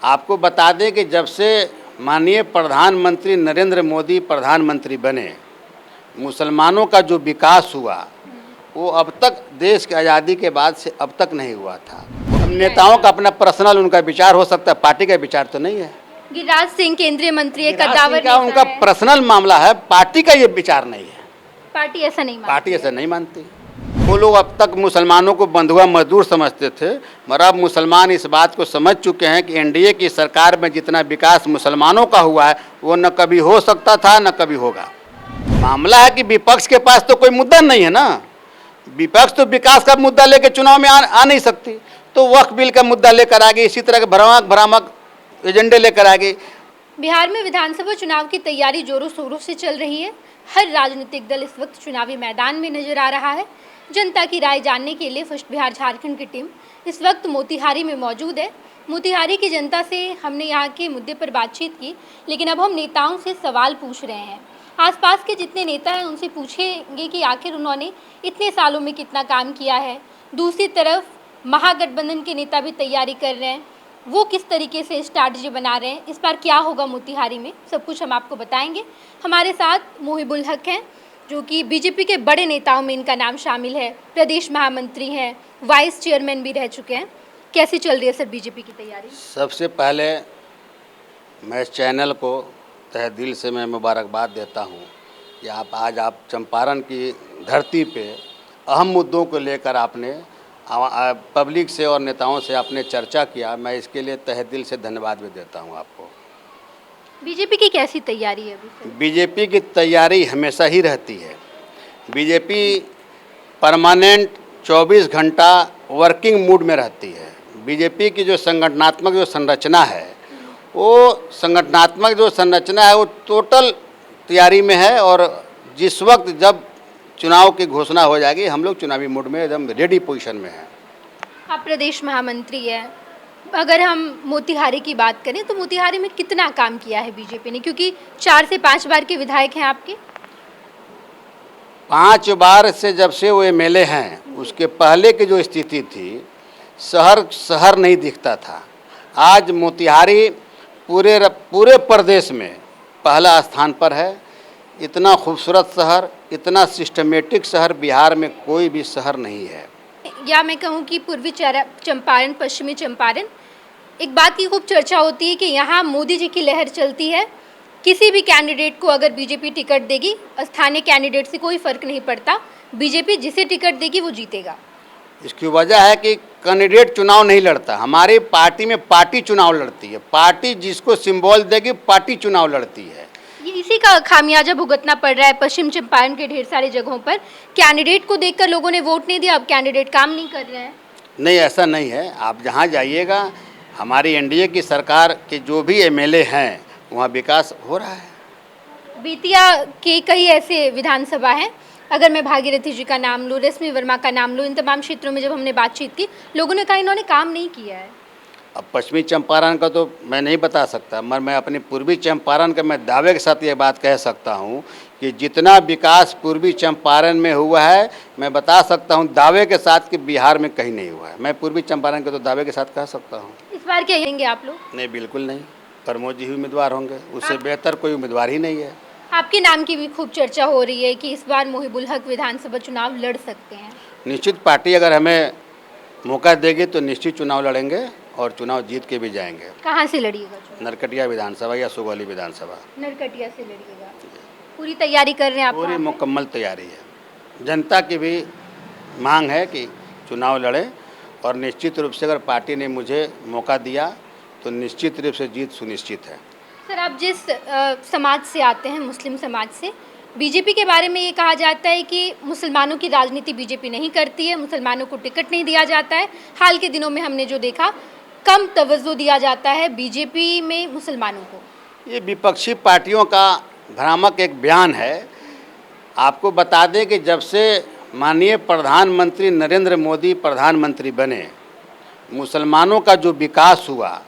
आपको बता दें कि जब से माननीय प्रधानमंत्री नरेंद्र मोदी प्रधानमंत्री बने, मुसलमानों का जो विकास हुआ वो अब तक देश की आज़ादी के बाद से अब तक नहीं हुआ था। नेताओं का अपना पर्सनल उनका विचार हो सकता है, पार्टी का विचार तो नहीं है। गिरिराज सिंह केंद्रीय मंत्री है, गिरिराज कद्दावर सिंह का नेता उनका है। पर्सनल मामला है, पार्टी का ये विचार नहीं है। पार्टी ऐसा नहीं मानती पार्टी है। ऐसा नहीं मानती। वो लोग अब तक मुसलमानों को बंधुआ मजदूर समझते थे, मगर अब मुसलमान इस बात को समझ चुके हैं कि एनडीए की सरकार में जितना विकास मुसलमानों का हुआ है वो न कभी हो सकता था न कभी होगा। मामला है कि विपक्ष के पास तो कोई मुद्दा नहीं है ना। विपक्ष तो विकास का मुद्दा लेकर चुनाव में आ नहीं सकती, तो वक्फ बिल का मुद्दा लेकर आ गई, इसी तरह के भ्रामक एजेंडे लेकर आ गई। बिहार में विधानसभा चुनाव की तैयारी जोरों शोरों से चल रही है। हर राजनीतिक दल इस वक्त चुनावी मैदान में नजर आ रहा है। जनता की राय जानने के लिए फर्स्ट बिहार झारखंड की टीम इस वक्त मोतिहारी में मौजूद है। मोतिहारी की जनता से हमने यहाँ के मुद्दे पर बातचीत की, लेकिन अब हम नेताओं से सवाल पूछ रहे हैं। आसपास के जितने नेता हैं उनसे पूछेंगे कि आखिर उन्होंने इतने सालों में कितना काम किया है। दूसरी तरफ महागठबंधन के नेता भी तैयारी कर रहे हैं, वो किस तरीके से स्ट्रैटेजी बना रहे हैं, इस बार क्या होगा मोतिहारी में, सब कुछ हम आपको बताएंगे। हमारे साथ मोहिबुल हक हैं, जो कि बीजेपी के बड़े नेताओं में इनका नाम शामिल है, प्रदेश महामंत्री हैं, वाइस चेयरमैन भी रह चुके हैं। कैसी चल रही है सर बीजेपी की तैयारी? सबसे पहले मैं इस चैनल को तहे दिल से मैं मुबारकबाद देता हूँ कि आज आप चंपारण की धरती पे अहम मुद्दों को लेकर आपने पब्लिक से और नेताओं से आपने चर्चा किया। मैं इसके लिए तहे दिल से धन्यवाद भी देता हूँ आपको। बीजेपी की कैसी तैयारी है अभी सर? बीजेपी की तैयारी हमेशा ही रहती है। बीजेपी परमानेंट 24 घंटा वर्किंग मूड में रहती है। बीजेपी की जो संगठनात्मक जो संरचना है वो टोटल तैयारी में है, और जिस वक्त जब चुनाव की घोषणा हो जाएगी हम लोग चुनावी मूड में एकदम रेडी पोजीशन में हैं। आप प्रदेश महामंत्री हैं, अगर हम मोतिहारी की बात करें तो मोतिहारी में कितना काम किया है बीजेपी ने, क्योंकि 4 से 5 बार के विधायक हैं आपके? 5 बार से जब से वो एमएलए हैं, उसके पहले की जो स्थिति थी, शहर नहीं दिखता था। आज मोतिहारी पूरे प्रदेश में पहला स्थान पर है। इतना खूबसूरत शहर, इतना सिस्टमेटिक शहर बिहार में कोई भी शहर नहीं है। या मैं कहूँ कि पूर्वी चंपारण, पश्चिमी चंपारण, एक बात की खूब चर्चा होती है कि यहाँ मोदी जी की लहर चलती है। किसी भी कैंडिडेट को अगर बीजेपी टिकट देगी, स्थानीय कैंडिडेट से कोई फर्क नहीं पड़ता, बीजेपी जिसे टिकट देगी वो जीतेगा। इसकी वजह है कि कैंडिडेट चुनाव नहीं लड़ता। हमारी पार्टी में पार्टी चुनाव लड़ती है। पार्टी जिसको सिंबल देगी पार्टी चुनाव लड़ती है। इसी का खामियाजा भुगतना पड़ रहा है पश्चिम चंपारण के ढेर सारे जगहों पर। कैंडिडेट को देखकर लोगों ने वोट नहीं दिया, अब कैंडिडेट काम नहीं कर रहे हैं। नहीं, ऐसा नहीं है। आप जहाँ जाइएगा, हमारी एनडीए की सरकार के जो भी एमएलए हैं वहाँ विकास हो रहा है। बेतिया के कई ऐसे विधानसभा हैं, अगर मैं भागीरथी जी का नाम लूँ, रश्मि वर्मा का नाम लूँ, इन तमाम क्षेत्रों में जब हमने बातचीत की, लोगों ने कहा इन्होंने काम नहीं किया है। अब पश्चिमी चंपारण का तो मैं नहीं बता सकता, मगर मैं अपनी पूर्वी चंपारण का मैं दावे के साथ ये बात कह सकता हूँ कि जितना विकास पूर्वी चंपारण में हुआ है, मैं बता सकता हूँ दावे के साथ कि बिहार में कहीं नहीं हुआ है। मैं पूर्वी चंपारण के तो दावे के साथ कह सकता हूँ। इस बार क्या कहेंगे आप लोग? नहीं, बिल्कुल नहीं। प्रमोद जी ही उम्मीदवार होंगे, उससे बेहतर कोई उम्मीदवार ही नहीं है। आपके नाम की भी खूब चर्चा हो रही है कि इस बार मोहिबुल हक विधानसभा चुनाव लड़ सकते हैं। निश्चित पार्टी अगर हमें मौका देगी तो निश्चित चुनाव लड़ेंगे और चुनाव जीत के भी जाएंगे। कहाँ से लड़िएगा चुनाव? नरकटिया विधानसभा या सुगौली विधानसभा। नरकटिया से लड़िएगा। पूरी तैयारी कर रहे हैं आप? पूरी मुकम्मल तैयारी है। जनता की भी मांग है कि चुनाव लड़े, और निश्चित रूप से अगर पार्टी ने मुझे मौका दिया तो निश्चित रूप से जीत सुनिश्चित है। सर, आप जिस समाज से आते हैं, मुस्लिम समाज से, बीजेपी के बारे में ये कहा जाता है कि मुसलमानों की राजनीति बीजेपी नहीं करती है, मुसलमानों को टिकट नहीं दिया जाता है। हाल के दिनों में हमने जो देखा, कम तवज्जो दिया जाता है बीजेपी में मुसलमानों को। ये विपक्षी पार्टियों का भ्रामक एक बयान है। आपको बता दें कि जब से माननीय प्रधानमंत्री नरेंद्र मोदी प्रधानमंत्री बने, मुसलमानों का जो विकास हुआ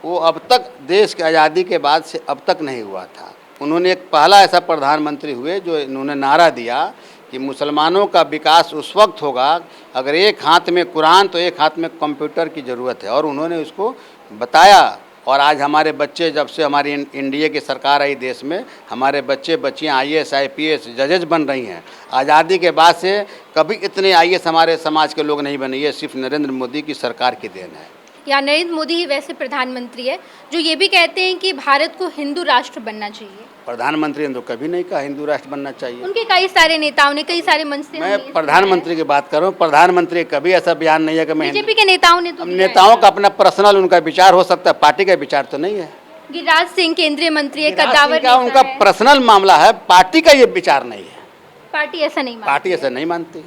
वो अब तक देश की आज़ादी के बाद से अब तक नहीं हुआ था। उन्होंने एक पहला ऐसा प्रधानमंत्री हुए जो इन्होंने नारा दिया कि मुसलमानों का विकास उस वक्त होगा अगर एक हाथ में कुरान तो एक हाथ में कंप्यूटर की ज़रूरत है, और उन्होंने उसको बताया और आज हमारे बच्चे, जब से हमारी एनडीए की सरकार आई देश में, हमारे बच्चे बच्चियां आईएएस आईपीएस जजेज बन रही हैं। आज़ादी के बाद से कभी इतने आईएएस हमारे समाज के लोग नहीं बने, ये सिर्फ नरेंद्र मोदी की सरकार की देन है। या नरेंद्र मोदी ही वैसे प्रधानमंत्री है जो ये भी कहते हैं कि भारत को हिंदू राष्ट्र बनना चाहिए। प्रधानमंत्री ने तो कभी नहीं कहा हिंदू राष्ट्र बनना चाहिए। उनके कई सारे नेताओं ने, कई सारे मंच से मैं प्रधानमंत्री की बात कर रहा हूँ। प्रधानमंत्री कभी ऐसा बयान नहीं है कि मैं बीजेपी के नेताओं ने तो नेताओं का अपना पर्सनल उनका विचार हो सकता है, पार्टी का विचार तो नहीं है। गिरिराज सिंह केंद्रीय मंत्री है, गिरिराज कद्दावर सिंह का नेता उनका है। पर्सनल मामला है, पार्टी का ये विचार नहीं है। पार्टी ऐसा नहीं मानती। पार्टी ऐसा नहीं मानती।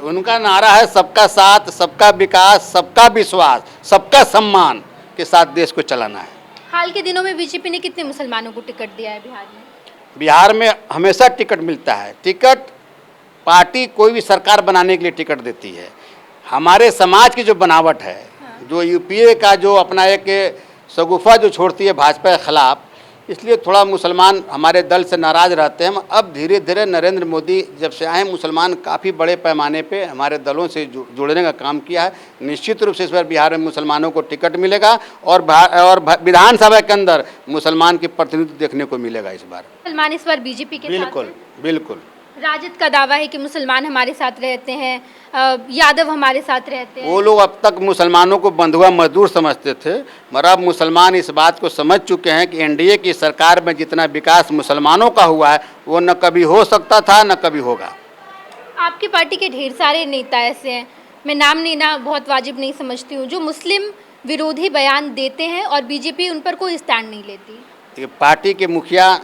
उनका नारा है सबका साथ, सबका विकास, सबका विश्वास, सबका सम्मान के साथ देश को चलाना है। हाल के दिनों में बीजेपी ने कितने मुसलमानों को टिकट दिया है बिहार में? बिहार में हमेशा टिकट मिलता है। टिकट पार्टी कोई भी सरकार बनाने के लिए टिकट देती है। हमारे समाज की जो बनावट है, जो यूपीए का जो अपना एक शगुफा जो छोड़ती है भाजपा के खिलाफ, इसलिए थोड़ा मुसलमान हमारे दल से नाराज़ रहते हैं। अब धीरे धीरे नरेंद्र मोदी जब से आए, मुसलमान काफ़ी बड़े पैमाने पे हमारे दलों से जुड़ने का काम किया है। निश्चित रूप से इस बार बिहार में मुसलमानों को टिकट मिलेगा और विधानसभा के अंदर मुसलमान की प्रतिनिधित्व देखने को मिलेगा इस बार। मुसलमान इस बार बीजेपी के साथ बिल्कुल हैं। बिल्कुल। राजद का दावा है कि मुसलमान हमारे साथ रहते हैं, यादव हमारे साथ रहते हैं। वो लोग अब तक मुसलमानों को बंधुआ मजदूर समझते थे, मगर अब मुसलमान इस बात को समझ चुके हैं कि एनडीए की सरकार में जितना विकास मुसलमानों का हुआ है वो न कभी हो सकता था न कभी होगा। आपकी पार्टी के ढेर सारे नेता ऐसे हैं, मैं नाम लेना बहुत वाजिब नहीं समझती हूँ, जो मुस्लिम विरोधी बयान देते हैं और बीजेपी उन पर कोई स्टैंड नहीं लेती। ये पार्टी के मुखिया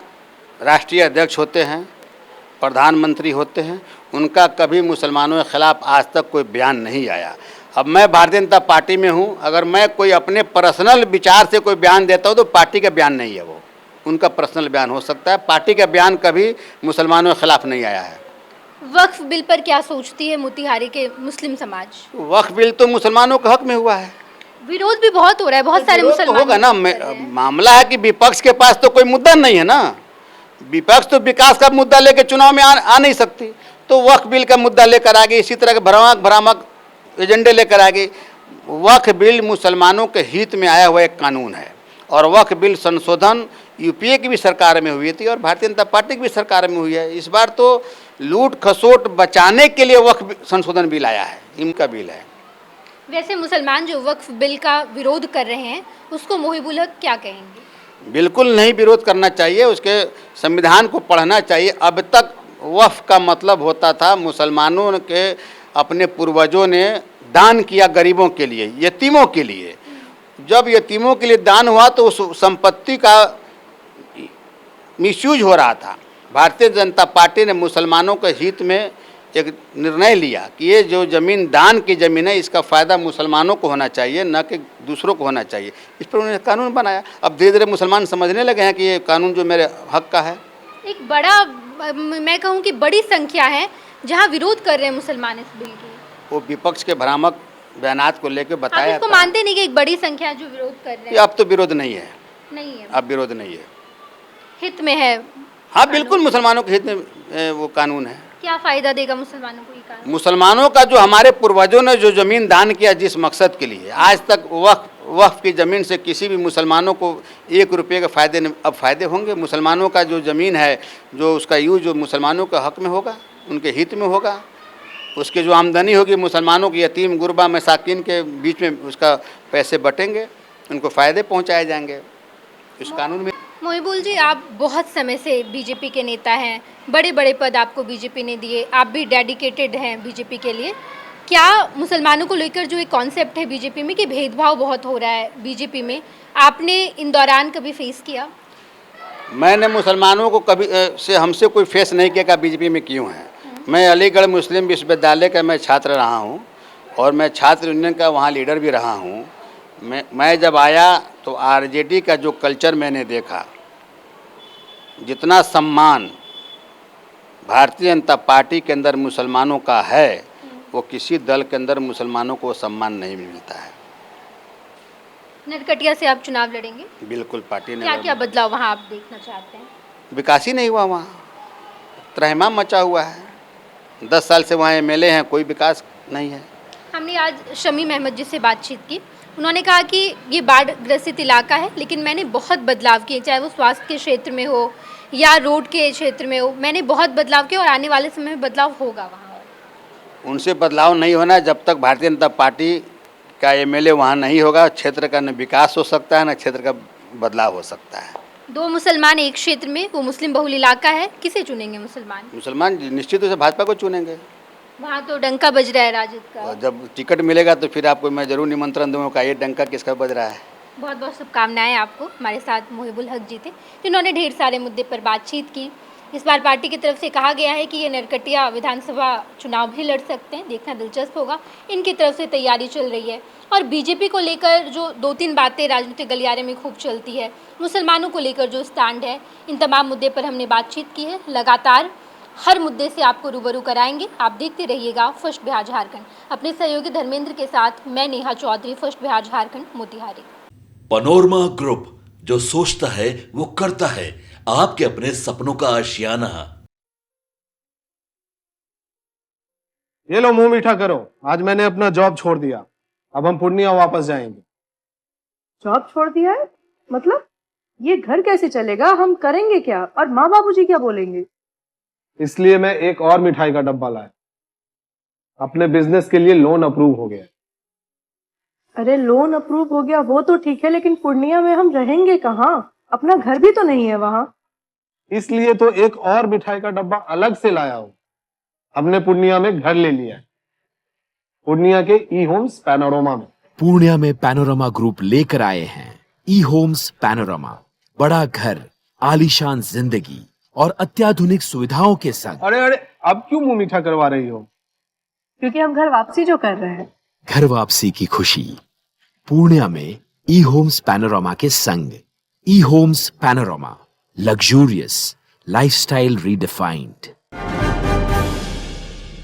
राष्ट्रीय अध्यक्ष होते हैं, प्रधानमंत्री होते हैं, उनका कभी मुसलमानों के खिलाफ आज तक कोई बयान नहीं आया। अब मैं भारतीय जनता पार्टी में हूँ, अगर मैं कोई अपने पर्सनल विचार से कोई बयान देता हूँ तो पार्टी का बयान नहीं है, वो उनका पर्सनल बयान हो सकता है। पार्टी का बयान कभी मुसलमानों के खिलाफ नहीं आया है। वक्फ बिल पर क्या सोचती है मोतिहारी के मुस्लिम समाज? वक्फ बिल तो मुसलमानों के हक में हुआ है। विरोध भी बहुत हो रहा है, बहुत सारे मुसलमान होगा ना। मामला है कि विपक्ष के पास तो कोई मुद्दा नहीं है ना। विपक्ष तो विकास का मुद्दा लेकर चुनाव में आ नहीं सकती, तो वक्फ बिल का मुद्दा लेकर आ गई, इसी तरह के भ्रामक एजेंडे लेकर आ गई। वक्फ बिल मुसलमानों के हित में आया हुआ एक कानून है और वक्फ बिल संशोधन यूपीए की भी सरकार में हुई थी और भारतीय जनता पार्टी की भी सरकार में हुई है। इस बार तो लूट खसोट बचाने के लिए वक्फ संशोधन बिल आया है, इनका बिल है। वैसे मुसलमान जो वक्फ बिल का विरोध कर रहे हैं उसको मोहिबुल हक क्या कहेंगे? बिल्कुल नहीं विरोध करना चाहिए, उसके संविधान को पढ़ना चाहिए। अब तक वक्फ का मतलब होता था मुसलमानों के अपने पूर्वजों ने दान किया गरीबों के लिए, यतीमों के लिए। जब यतीमों के लिए दान हुआ तो उस संपत्ति का मिसयूज हो रहा था। भारतीय जनता पार्टी ने मुसलमानों के हित में एक निर्णय लिया कि ये जो ज़मीन दान की ज़मीन है, इसका फ़ायदा मुसलमानों को होना चाहिए, न कि दूसरों को होना चाहिए। इस पर उन्होंने कानून बनाया। अब धीरे धीरे मुसलमान समझने लगे हैं कि ये कानून जो मेरे हक का है। एक बड़ा, मैं कहूँ कि बड़ी संख्या है जहाँ विरोध कर रहे हैं मुसलमान इस बिल की। वो विपक्ष के भ्रामक बयानात को लेकर बताया। आप इसको मानते नहीं कि एक बड़ी संख्या है जो विरोध कर रहे हैं? अब तो विरोध नहीं है, नहीं है, अब विरोध नहीं है, हित में है। हाँ बिल्कुल मुसलमानों के हित में वो कानून है। क्या फ़ायदा देगा मुसलमानों को ये कानून? मुसलमानों का जो हमारे पूर्वजों ने जो ज़मीन दान किया जिस मकसद के लिए, आज तक वक्फ की ज़मीन से किसी भी मुसलमानों को 1 रुपये के फ़ायदे अब फ़ायदे होंगे। मुसलमानों का जो ज़मीन है, जो उसका यूज जो मुसलमानों के हक में होगा, उनके हित में होगा। उसकी जो आमदनी होगी मुसलमानों की यतीम गुरबा मसाकिन के बीच में उसका पैसे बटेंगे, उनको फ़ायदे पहुँचाए जाएंगे इस कानून में। मोहिबुल जी, आप बहुत समय से बीजेपी के नेता हैं, बड़े बड़े पद आपको बीजेपी ने दिए, आप भी डेडिकेटेड हैं बीजेपी के लिए। क्या मुसलमानों को लेकर जो एक कॉन्सेप्ट है बीजेपी में कि भेदभाव बहुत हो रहा है बीजेपी में, आपने इन दौरान कभी फेस किया? मैंने मुसलमानों को कभी से हमसे कोई फेस नहीं किया कि बीजेपी में क्यों है। मैं अलीगढ़ मुस्लिम विश्वविद्यालय का मैं छात्र रहा हूँ और मैं छात्र यूनियन का वहाँ लीडर भी रहा हूँ। मैं जब आया तो आरजेडी का जो कल्चर मैंने देखा, जितना सम्मान भारतीय जनता पार्टी के अंदर मुसलमानों का है, वो किसी दल के अंदर मुसलमानों को सम्मान नहीं मिलता है। नरकटिया से आप चुनाव लड़ेंगे? बिल्कुल, पार्टी ने क्या क्या बदलाव वहाँ आप देखना चाहते हैं? विकास ही नहीं हुआ, वहाँ त्रहमाम मचा हुआ है। 10 साल से वहाँ एमएलए हैं, कोई विकास नहीं है। हमने आज शमीम अहमद जी से बातचीत की, उन्होंने कहा कि ये बाढ़ ग्रसित इलाका है, लेकिन मैंने बहुत बदलाव किए, चाहे वो स्वास्थ्य के क्षेत्र में हो या रोड के क्षेत्र में हो, मैंने बहुत बदलाव किए और आने वाले समय में बदलाव होगा वहाँ। उनसे बदलाव नहीं होना है जब तक भारतीय जनता पार्टी का एमएलए वहाँ नहीं होगा। क्षेत्र का न विकास हो सकता है न क्षेत्र का बदलाव हो सकता है। 2 मुसलमान एक क्षेत्र में, वो मुस्लिम बहुल इलाका है, किसे चुनेंगे मुसलमान? मुसलमान निश्चित रूप से भाजपा को चुनेंगे। वहाँ तो डंका बज रहा है राजद का। और जब टिकट मिलेगा तो फिर आपको मैं जरूर निमंत्रण दूंगा कि ये डंका किसका बज रहा है। बहुत बहुत शुभकामनाएं आपको। हमारे साथ मुहिबुल हक जी थे, जिन्होंने ढेर सारे मुद्दे पर बातचीत की। इस बार पार्टी की तरफ से कहा गया है कि ये नरकटिया विधानसभा चुनाव भी लड़ सकते हैं, देखना दिलचस्प होगा। इनकी तरफ से तैयारी चल रही है और बीजेपी को लेकर जो 2-3 बातें राजनीतिक गलियारे में खूब चलती है, मुसलमानों को लेकर जो स्टैंड है, इन तमाम मुद्दे पर हमने बातचीत की है। लगातार हर मुद्दे से आपको रूबरू कराएंगे। आप देखते रहिएगा फर्स्ट बिहार झारखंड। अपने सहयोगी धर्मेंद्र के साथ मैं Neha Chaudhary, first Bihar Jharkhand, Motihari. Panorama group, जो सोचता है वो करता है। आपके अपने सपनों का आशियाना। ये लो मुंह मीठा करो, आज मैंने अपना जॉब छोड़ दिया। अब हम पूर्णिया वापस जाएंगे। जॉब छोड़ दिया है? मतलब ये घर कैसे चलेगा? हम करेंगे क्या? और माँ बाबूजी क्या बोलेंगे? इसलिए मैं एक और मिठाई का डब्बा लाया। अपने बिजनेस के लिए लोन अप्रूव हो गया। अरे लोन अप्रूव हो गया वो तो ठीक है, लेकिन पूर्णिया में हम रहेंगे कहाँ? अपना घर भी तो नहीं है वहाँ। इसलिए तो एक और मिठाई का डब्बा अलग से लाया हूँ। हमने पूर्णिया में घर ले लिया है, पूर्णिया के ई होम्स पैनोरमा में। पूर्णिया में पैनोरमा ग्रुप लेकर आए हैं ई होम्स पैनोरमा। बड़ा घर, आलीशान जिंदगी और अत्याधुनिक सुविधाओं के संग। अरे अब क्यों मुंह मीठा करवा रही हो? क्योंकि हम घर वापसी जो कर रहे हैं। घर वापसी की खुशी पूर्णिया में ई होम्स पैनोरमा के संग। E Homes Panorama, luxurious lifestyle redefined.